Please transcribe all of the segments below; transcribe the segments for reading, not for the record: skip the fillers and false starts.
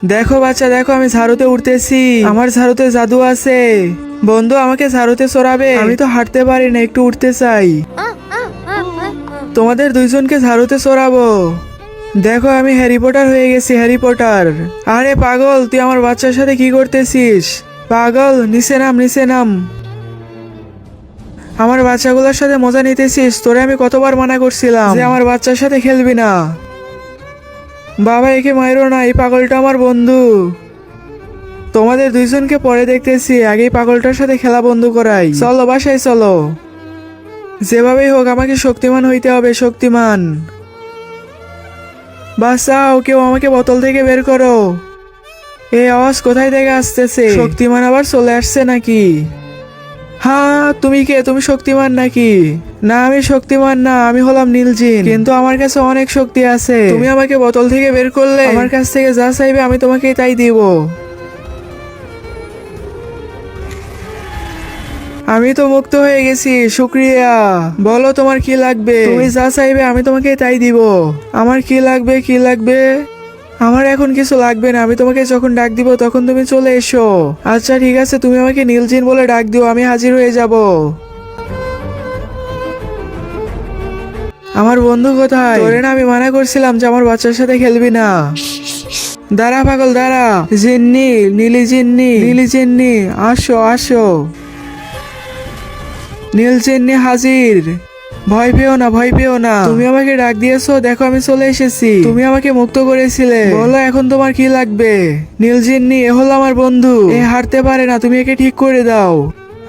দেখো বাচ্চা দেখো, আমি ঝাড়ুতে উঠতেছি। আমার ঝাড়ুতে জাদু আছে। বন্ধু আমাকে ঝাড়ুতে চড়াবে? আমি তো হাঁটতে পারি না, একটু উঠতে চাই। তোমাদের দুইজনকে ঝাড়ুতে চড়াবো। দেখো আমি হ্যারি পটার হয়ে গেছি, হ্যারি পটার। আরে পাগল, তুই আমার বাচ্চার সাথে কি করতেছিস? পাগল, নিচে নাম, নিচে নাম। আমার বাচ্চাগুলোর সাথে মজা নিতেছিস? তোরে আমি কতবার মানা করছিলাম যে আমার বাচ্চার সাথে খেলবি না। বাবা একে মাইরো না, এই পাগলটা আমার বন্ধু। তোমাদের দুইজনকে পরে দেখতেছি, আগেই পাগলটার সাথে খেলা বন্ধ করাই। চলো বাসায় চলো। যেভাবেই হোক আমাকে শক্তিমান হইতে হবে, শক্তিমান। বাঁচাও, কেউ আমাকে বোতল থেকে বের করো। এই আওয়াজ কোথায় থেকে আসতেছে? শক্তিমান আবার চলে আসছে নাকি? হ্যাঁ, তুমি কে? তুমি শক্তিমান নাকি? না আমি শক্তিমান না, আমি হলাম নীলজিন। কিন্তু আমার কাছে অনেক শক্তি আছে। তুমি আমাকে বোতল থেকে বের করলে, আমার কাছ থেকে যা চাইবে আমি তোমাকে তাই দিব। আমি তো মুক্ত হয়ে গেছি, শুক্রিয়া। বলো তোমার কি লাগবে? তুমি যা চাইবে আমি তোমাকে তাই দিব। আমার কি লাগবে, কি লাগবে? আমার এখন কিছু লাগবে না, আমি তোমাকে যখন ডাক দিব তখন তুমি চলে এসো। আচ্ছা ঠিক আছে, তুমি আমাকে নীলজিন বলে ডাক দিও, আমি হাজির হয়ে যাব। আমার বন্ধু কোথায়? তোরে না আমি মানা করছিলাম যে আমার বাচ্চার সাথে খেলবি না। দাঁড়া পাগল দাঁড়া। জিন্নি, নীলি জিন্নি, নীলি জিন্নি, আসো আসো। নীল জিন্নি হাজির। ভয় পেও না, ভয় পেও না। তুমি আমাকে ডাক দিয়েছো, দেখো আমি চলে এসেছি। তুমি আমাকে মুক্ত করেছিলে, বলো এখন তোমার কি লাগবে? নীল জিন্নি, এ হলো আমার বন্ধু। এ হারতে পারে না, তুমি একে ঠিক করে দাও।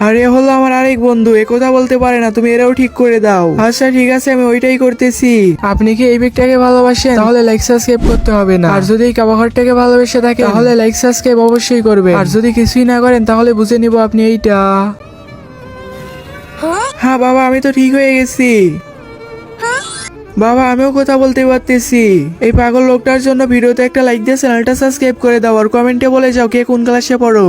আর এ হলো আমার আরেক বন্ধু, এ কথা বলতে পারে না, তুমি এরাও ঠিক করে দাও। আচ্ছা ঠিক আছে, আমি ওইটাই করতেছি। আপনি কি এই ব্যক্তিটাকে ভালোবাসেন? তাহলে লাইক সাবস্ক্রাইব করতে হবে না। আর যদি এই কাবাঘরটাকে ভালোবেসে থাকেন তাহলে লাইক সাবস্ক্রাইব অবশ্যই করবেন। আর যদি কিছুই না করেন তাহলে বুঝে নিব আপনি এইটা। হ্যাঁ বাবা, আমি তো ঠিক হয়ে গেছি। বাবা আমিও কথা বলতে পারতেছি। এই পাগল লোকটার জন্য ভিডিওতে একটা লাইক দিয়ে চ্যানেলটা সাবস্ক্রাইব করে দাও আর কমেন্টে বলে যাও কে কোন ক্লাসে পড়ো।